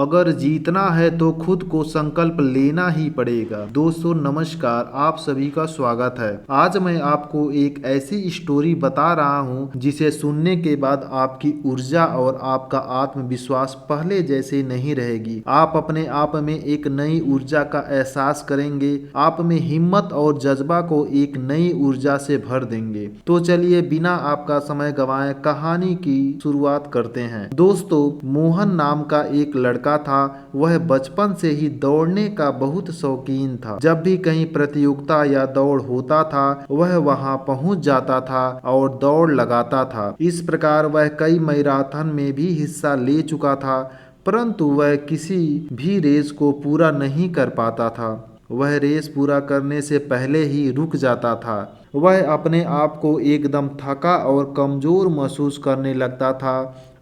अगर जीतना है तो खुद को संकल्प लेना ही पड़ेगा। दोस्तों नमस्कार, आप सभी का स्वागत है। आज मैं आपको एक ऐसी स्टोरी बता रहा हूँ जिसे सुनने के बाद आपकी ऊर्जा और आपका आत्मविश्वास पहले जैसे नहीं रहेगी। आप अपने आप में एक नई ऊर्जा का एहसास करेंगे। आप में हिम्मत और जज्बा को एक नई ऊर्जा से भर देंगे। तो चलिए बिना आपका समय गंवाए कहानी की शुरुआत करते हैं। दोस्तों, मोहन नाम का एक लड़का था। वह बचपन से ही दौड़ने का बहुत शौकीन था। जब भी कहीं प्रतियोगिता या दौड़ होता था वह वहां पहुंच जाता था और दौड़ लगाता था। इस प्रकार वह कई मैराथन में भी हिस्सा ले चुका था, परंतु वह किसी भी रेस को पूरा नहीं कर पाता था। वह रेस पूरा करने से पहले ही रुक जाता था। वह अपने आप को एकदम थका और कमजोर महसूस करने लगता था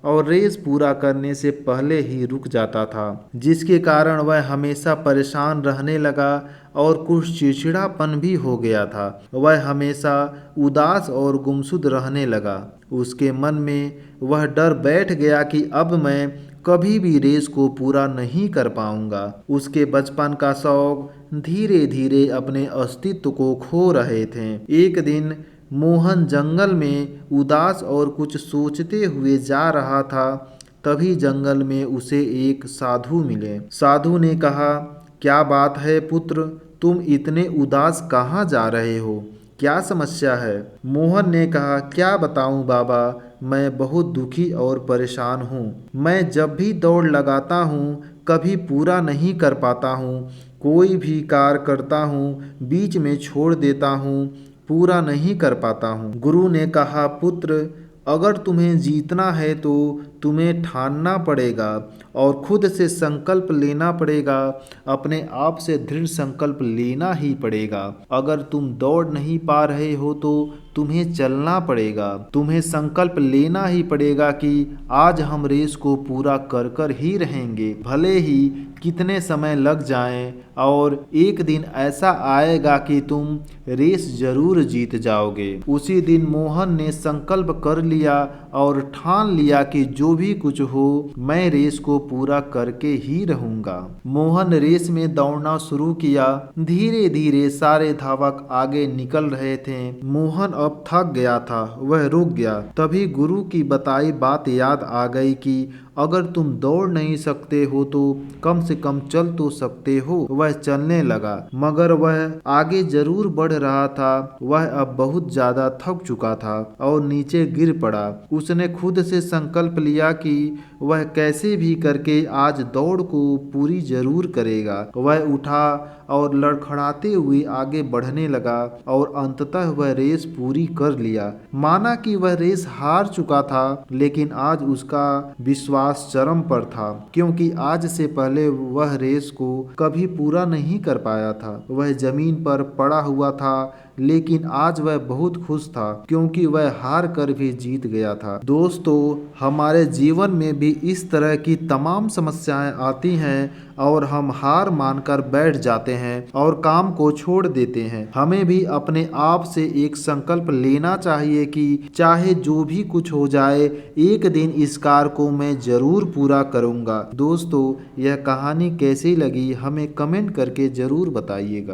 और रेस पूरा करने से पहले ही रुक जाता था, जिसके कारण वह हमेशा परेशान रहने लगा और कुछ चिड़चिड़ापन भी हो गया था। वह हमेशा उदास और गुमसुद रहने लगा। उसके मन में वह डर बैठ गया कि अब मैं कभी भी रेस को पूरा नहीं कर पाऊंगा। उसके बचपन का शौक धीरे धीरे अपने अस्तित्व को खो रहे थे। एक दिन मोहन जंगल में उदास और कुछ सोचते हुए जा रहा था। तभी जंगल में उसे एक साधु मिले। साधु ने कहा, क्या बात है पुत्र, तुम इतने उदास कहाँ जा रहे हो? क्या समस्या है? मोहन ने कहा, क्या बताऊं बाबा, मैं बहुत दुखी और परेशान हूँ। मैं जब भी दौड़ लगाता हूँ कभी पूरा नहीं कर पाता हूँ। कोई भी कार्य करता हूँ बीच में छोड़ देता हूँ, पूरा नहीं कर पाता हूँ। गुरु ने कहा, पुत्र, अगर तुम्हें जीतना है तो तुम्हें ठानना पड़ेगा और खुद से संकल्प लेना पड़ेगा। अपने आप से दृढ़ संकल्प लेना ही पड़ेगा। अगर तुम दौड़ नहीं पा रहे हो तो तुम्हें चलना पड़ेगा। तुम्हें संकल्प लेना ही पड़ेगा कि आज हम रेस को पूरा कर कर ही रहेंगे, भले ही कितने समय लग जाएं, और एक दिन ऐसा आएगा कि तुम रेस जरूर जीत जाओगे। उसी दिन मोहन ने संकल्प कर लिया और ठान लिया कि जो भी कुछ हो मैं रेस को पूरा करके ही रहूंगा। मोहन रेस में दौड़ना शुरू किया। धीरे धीरे सारे धावक आगे निकल रहे थे। मोहन अब थक गया था, वह रुक गया। तभी गुरु की बताई बात याद आ गई कि अगर तुम दौड़ नहीं सकते हो तो कम से कम चल तो सकते हो। वह चलने लगा, मगर वह आगे जरूर बढ़ रहा था। वह अब बहुत ज्यादा थक चुका था और नीचे गिर पड़ा। उसने खुद से संकल्प लिया कि वह कैसे भी करके आज दौड़ को पूरी जरूर करेगा। वह उठा और लड़खड़ाते हुए आगे बढ़ने लगा और अंततः वह रेस पूरी कर लिया। माना कि वह रेस हार चुका था, लेकिन आज उसका विश्वास चरम पर था, क्योंकि आज से पहले वह रेस को कभी पूरा नहीं कर पाया था। वह जमीन पर पड़ा हुआ था, लेकिन आज वह बहुत खुश था क्योंकि वह हार कर भी जीत गया था। दोस्तों, हमारे जीवन में भी इस तरह की तमाम समस्याएं आती हैं और हम हार मानकर बैठ जाते हैं और काम को छोड़ देते हैं। हमें भी अपने आप से एक संकल्प लेना चाहिए कि चाहे जो भी कुछ हो जाए, एक दिन इस कार्य को मैं जरूर पूरा करूंगा। दोस्तों, यह कहानी कैसी लगी हमें कमेंट करके जरूर बताइएगा।